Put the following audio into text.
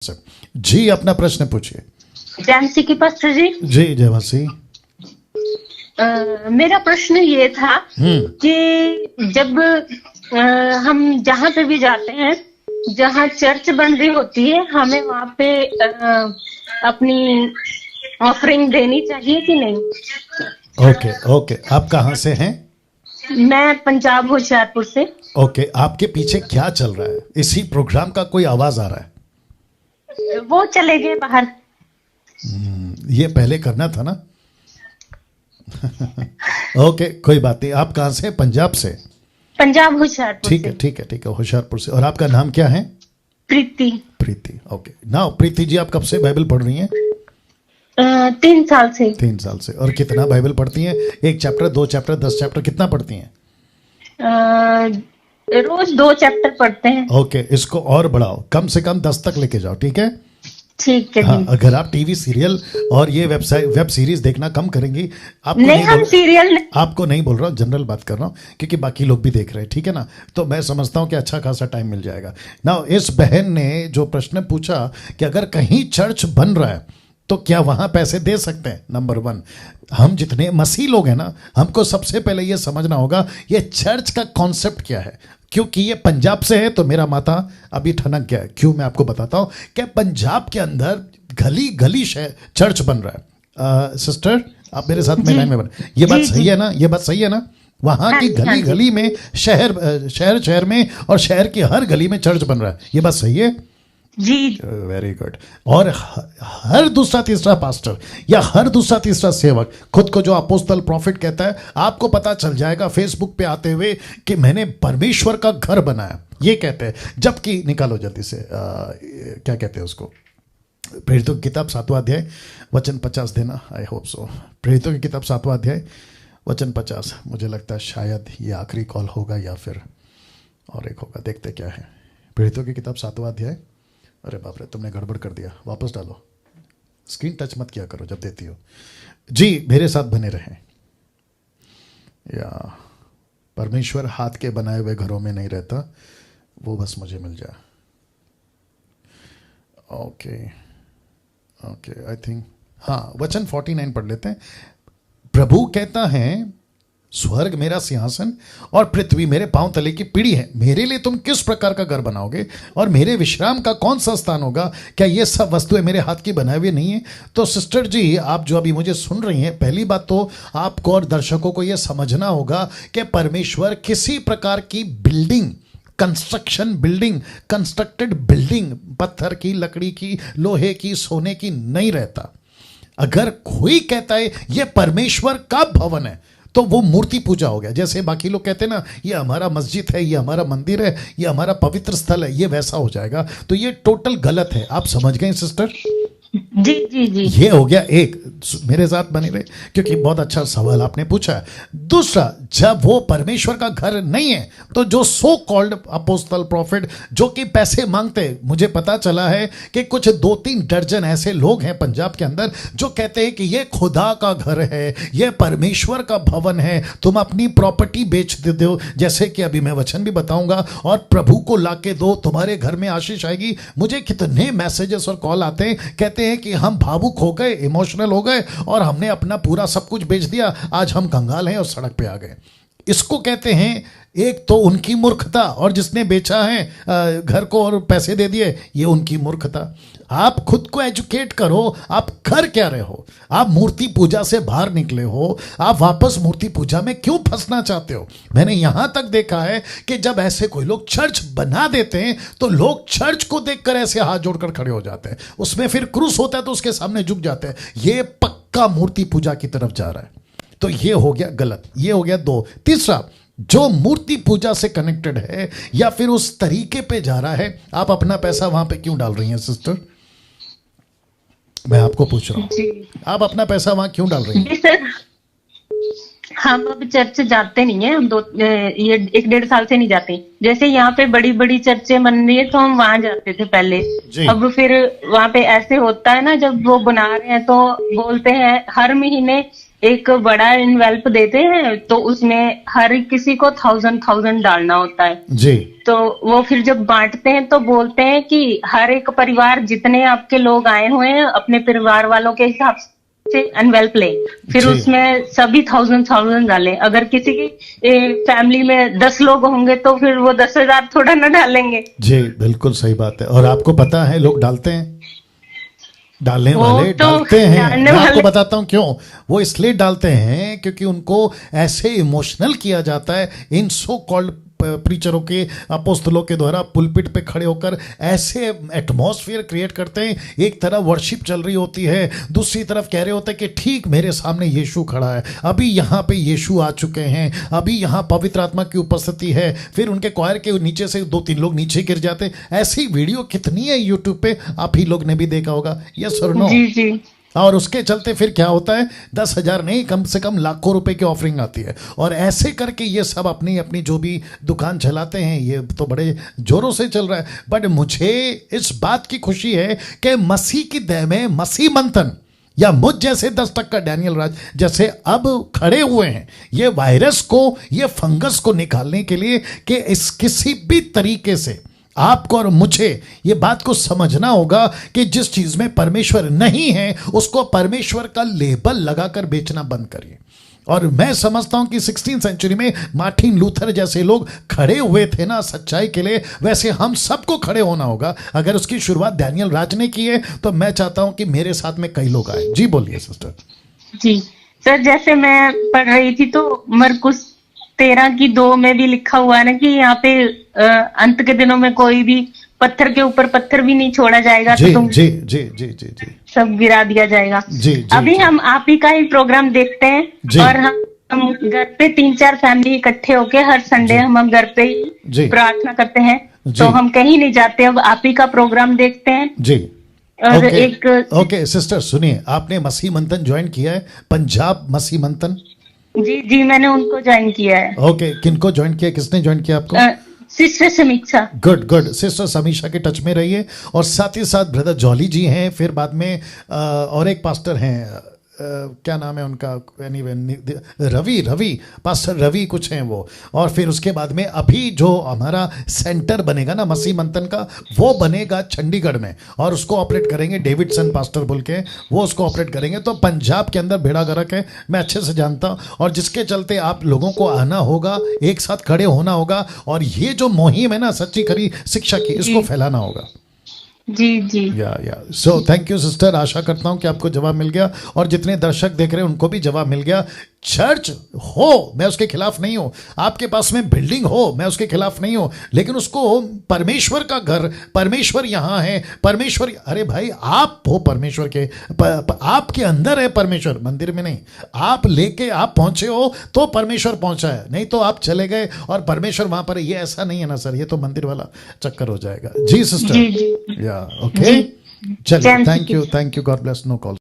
जी, अपना प्रश्न पूछिए। जयमसी की पास्टर जी। जी जयमसी। मेरा प्रश्न ये था कि जब हम जहाँ पे भी जाते हैं, जहाँ चर्च बन रही होती है, हमें वहाँ पे अपनी ऑफरिंग देनी चाहिए कि नहीं? ओके ओके, आप कहाँ से हैं? मैं पंजाब होशियारपुर से। ओके, आपके पीछे क्या चल रहा है? इसी प्रोग्राम का कोई आवाज आ रहा है? वो चले गए बाहर। ये पहले करना था ना। ओके, कोई बात नहीं। आप कहाँ से? पंजाब से। पंजाब होशियारपुर ठीक से। है ठीक है ठीक है, होशियारपुर से। और आपका नाम क्या है? प्रीति। प्रीति। ओके, नाउ प्रीति जी, आप कब से बाइबल पढ़ रही हैं? 3 साल से। 3 साल से। और कितना बाइबल पढ़ती हैं? 1 चैप्टर, 2 चैप्टर, 10 चैप्टर, कितना पढ़ती हैं? रोज 2 चैप्टर पढ़ते हैं। ओके, इसको और बढ़ाओ, कम से कम 10 तक लेके जाओ, ठीक है? ठीक है। हाँ, अगर आप टीवी सीरियल और ये वेब सीरीज देखना कम करेंगी, आपको नहीं, हम सीरियल आपको नहीं बोल रहा हूँ, जनरल बात कर रहा हूँ, क्योंकि बाकी लोग भी देख रहे हैं, ठीक है ना? तो मैं समझता हूँ कि अच्छा खासा टाइम मिल जाएगा ना। इस बहन ने जो प्रश्न पूछा कि अगर कहीं चर्च बन रहा है तो क्या वहां पैसे दे सकते हैं? नंबर 1, हम जितने मसीह लोग हैं ना, हमको सबसे पहले ये समझना होगा ये चर्च का कॉन्सेप्ट क्या है। क्योंकि ये पंजाब से है तो मेरा माथा अभी ठनक गया है। क्यों? मैं आपको बताता हूँ कि पंजाब के अंदर गली गली चर्च बन रहा है। सिस्टर, आप मेरे साथ में लाइन में बन। ये बात सही है ना? ये बात सही है ना? वहां की गली गली में, शहर में और शहर की हर गली में चर्च बन रहा है। ये बात सही है जी। Very good. और हर दूसरा तीसरा पास्टर या हर दूसरा तीसरा सेवक खुद को जो अपोस्तल प्रॉफिट कहता है, आपको पता चल जाएगा फेसबुक पे आते हुए कि मैंने परमेश्वर का घर बनाया, ये कहते हैं। जबकि निकालो जल्दी से, क्या कहते हैं उसको, प्रेरितों की किताब 7वां अध्याय वचन 50 देना। I hope so. प्रेरितों की किताब 7वां अध्याय वचन 50। मुझे लगता है शायद ये आखिरी कॉल होगा या फिर और एक होगा, देखते क्या है। प्रेरितों की किताब 7वां अध्याय। अरे बाप रे, तुमने गड़बड़ कर दिया, वापस डालो। स्क्रीन टच मत किया करो जब देती हो। जी, मेरे साथ बने रहें। या परमेश्वर हाथ के बनाए हुए घरों में नहीं रहता, वो बस मुझे मिल जाए। ओके ओके, आई थिंक हाँ, वचन 49 पढ़ लेते हैं। प्रभु कहता है, स्वर्ग मेरा सिंहासन और पृथ्वी मेरे पांव तले की पीढ़ी है। मेरे लिए तुम किस प्रकार का घर बनाओगे और मेरे विश्राम का कौन सा स्थान होगा? क्या ये सब वस्तुएं मेरे हाथ की बनाई हुई नहीं है? तो सिस्टर जी, आप जो अभी मुझे सुन रही हैं, पहली बात तो आपको और दर्शकों को यह समझना होगा कि परमेश्वर किसी प्रकार की बिल्डिंग, कंस्ट्रक्टेड बिल्डिंग, पत्थर की, लकड़ी की, लोहे की, सोने की नहीं रहता। अगर कोई कहता है यह परमेश्वर का भवन है तो वो मूर्ति पूजा हो गया। जैसे बाकी लोग कहते हैं ना, ये हमारा मस्जिद है, ये हमारा मंदिर है, ये हमारा पवित्र स्थल है, ये वैसा हो जाएगा। तो ये टोटल गलत है। आप समझ गए सिस्टर? जी जी जी। ये हो गया एक। मेरे साथ बने रहे, क्योंकि बहुत अच्छा सवाल आपने पूछा है। दूसरा, जब वो परमेश्वर का घर नहीं है तो जो सो कॉल्ड अपोस्टल प्रॉफिट जो कि पैसे मांगते हैं, मुझे पता चला है कि कुछ 2-3 दर्जन ऐसे लोग हैं पंजाब के अंदर जो कहते हैं कि ये खुदा का घर है, ये परमेश्वर का भवन है, तुम अपनी प्रॉपर्टी बेच देते हो। जैसे कि अभी मैं वचन भी बताऊंगा, और प्रभु को लाके दो, तुम्हारे घर में आशीष आएगी। मुझे कितने मैसेजेस और कॉल आते हैं, कहते हैं कि हम भावुक हो गए, इमोशनल हो गए और हमने अपना पूरा सब कुछ बेच दिया, आज हम कंगाल हैं और सड़क पे आ गए। इसको कहते हैं, एक तो उनकी मूर्खता, और जिसने बेचा है घर को और पैसे दे दिए, ये उनकी मूर्खता। आप खुद को एजुकेट करो, आप कर क्या रहे हो? आप मूर्ति पूजा से बाहर निकले हो, आप वापस मूर्ति पूजा में क्यों फंसना चाहते हो? मैंने यहां तक देखा है कि जब ऐसे कोई लोग चर्च बना देते हैं तो लोग चर्च को देखकर ऐसे हाथ जोड़कर खड़े हो जाते हैं। उसमें फिर क्रूस होता है तो उसके सामने झुक जाते हैं। ये पक्का मूर्ति पूजा की तरफ जा रहा है। तो ये हो गया गलत। ये हो गया 2। तीसरा, जो मूर्ति पूजा से कनेक्टेड है या फिर उस तरीके पे जा रहा है, आप अपना पैसा वहां पे क्यों डाल रही हैं सिस्टर? मैं आपको पूछ रहा हूँ, आप अपना पैसा वहां क्यों डाल रही हैं? सर, हम अब चर्च जाते नहीं है। हम ये 1-1.5 साल से नहीं जाते। जैसे यहाँ पे बड़ी बड़ी चर्चें बन रही है तो हम वहां जाते थे पहले। अब फिर वहां पे ऐसे होता है ना, जब वो बना रहे हैं तो बोलते हैं हर महीने एक बड़ा इन्वेल्प देते हैं, तो उसमें हर किसी को 1000 डालना होता है। जी तो वो फिर जब बांटते हैं तो बोलते हैं कि हर एक परिवार, जितने आपके लोग आए हुए हैं, अपने परिवार वालों के हिसाब से एनवेल्प ले, फिर जी। उसमें सभी 1000 डालें। अगर किसी की फैमिली में 10 लोग होंगे तो फिर वो 10,000 थोड़ा ना डालेंगे। जी बिल्कुल सही बात है। और आपको पता है लोग डालते हैं, डालने वो वाले तो डालते हैं। डालने मैं आपको वाले- बताता हूं क्यों वो इसलिए डालते हैं, क्योंकि उनको ऐसे इमोशनल किया जाता है इन सो कॉल्ड प्रीचरों के, अपोस्तलों के द्वारा पुलपिट पे खड़े होकर ऐसे एटमॉस्फेयर क्रिएट करते हैं। एक तरफ वर्शिप चल रही होती है, दूसरी तरफ कह रहे होते हैं कि ठीक मेरे सामने यीशु खड़ा है, अभी यहाँ पे यीशु आ चुके हैं, अभी यहाँ पवित्र आत्मा की उपस्थिति है। फिर उनके क्वायर के नीचे से 2-3 लोग नीचे गिर जाते। ऐसी वीडियो कितनी है यूट्यूब पे, आप ही लोग ने भी देखा होगा। यस और नो? जी जी और उसके चलते फिर क्या होता है, 10,000 नहीं, कम से कम लाखों रुपए की ऑफरिंग आती है। और ऐसे करके ये सब अपनी अपनी जो भी दुकान चलाते हैं, ये तो बड़े जोरों से चल रहा है। बट मुझे इस बात की खुशी है कि मसीह की देह में मसीह मंथन या मुझ जैसे 10 तक का डैनियल राज जैसे अब खड़े हुए हैं ये वायरस को, ये फंगस को निकालने के लिए कि इस किसी भी तरीके से आपको और मुझे ये बात को समझना होगा कि जिस चीज में परमेश्वर नहीं है उसको परमेश्वर का लेबल लगाकर बेचना बंद करिए। और मैं समझता हूं कि 16th सेंचुरी में मार्टिन लूथर जैसे लोग खड़े हुए थे ना सच्चाई के लिए, वैसे हम सबको खड़े होना होगा। अगर उसकी शुरुआत डैनियल राज ने की है तो मैं चाहता हूं कि मेरे साथ में कई लोग आए। जी बोलिए सिस्टर। जी सर, जैसे मैं पढ़ रही थी तो मरकुस 13:2 में भी लिखा हुआ है ना कि यहाँ पे अंत के दिनों में कोई भी पत्थर के ऊपर पत्थर भी नहीं छोड़ा जाएगा, जी तो तुम जी जी जी जी जी सब गिरा दिया जाएगा। जी जी अभी जी। हम आप ही का ही प्रोग्राम देखते हैं जी। और हम घर पे 3-4 फैमिली इकट्ठे होके हर संडे हम घर पे जी। ही प्रार्थना करते हैं। जी। तो हम कहीं नहीं जाते, अब आप ही का प्रोग्राम देखते हैं। जी और ओके एक ओके सिस्टर सुनिए, आपने मसीह मंथन ज्वाइन किया है, पंजाब मसीह मंथन? जी जी, मैंने उनको ज्वाइन किया है। ओके, किनको ज्वाइन किया, किसने ज्वाइन किया आपको? सिस्टर समीक्षा। गुड गुड, सिस्टर समीक्षा के टच में रहिए। और साथ ही साथ ब्रदर जॉली जी हैं, फिर बाद में और एक पास्टर हैं, क्या नाम है उनका, रवि पास्टर रवि कुछ हैं वो। और फिर उसके बाद में अभी जो हमारा सेंटर बनेगा ना मसीह मंथन का, वो बनेगा चंडीगढ़ में और उसको ऑपरेट करेंगे डेविडसन पास्टर बोल के, वो उसको ऑपरेट करेंगे। तो पंजाब के अंदर भेड़ा गर्क है, मैं अच्छे से जानता हूँ। और जिसके चलते आप लोगों को आना होगा, एक साथ खड़े होना होगा और ये जो मुहिम है ना सच्ची खरी शिक्षा की, इसको फैलाना होगा। जी जी या सो थैंक यू सिस्टर, आशा करता हूं कि आपको जवाब मिल गया और जितने दर्शक देख रहे हैं उनको भी जवाब मिल गया। चर्च हो, मैं उसके खिलाफ नहीं हूं, आपके पास में बिल्डिंग हो, मैं उसके खिलाफ नहीं हूं, लेकिन उसको परमेश्वर का घर, परमेश्वर यहां है, परमेश्वर, अरे भाई आप हो परमेश्वर के, आपके अंदर है परमेश्वर, मंदिर में नहीं। आप लेके आप पहुंचे हो तो परमेश्वर पहुंचा है, नहीं तो आप चले गए और परमेश्वर वहां पर है, ये ऐसा नहीं है ना सर, ये तो मंदिर वाला चक्कर हो जाएगा। जी सिस्टर। जी जी या ओके, चलिए, thank you, God bless, no call.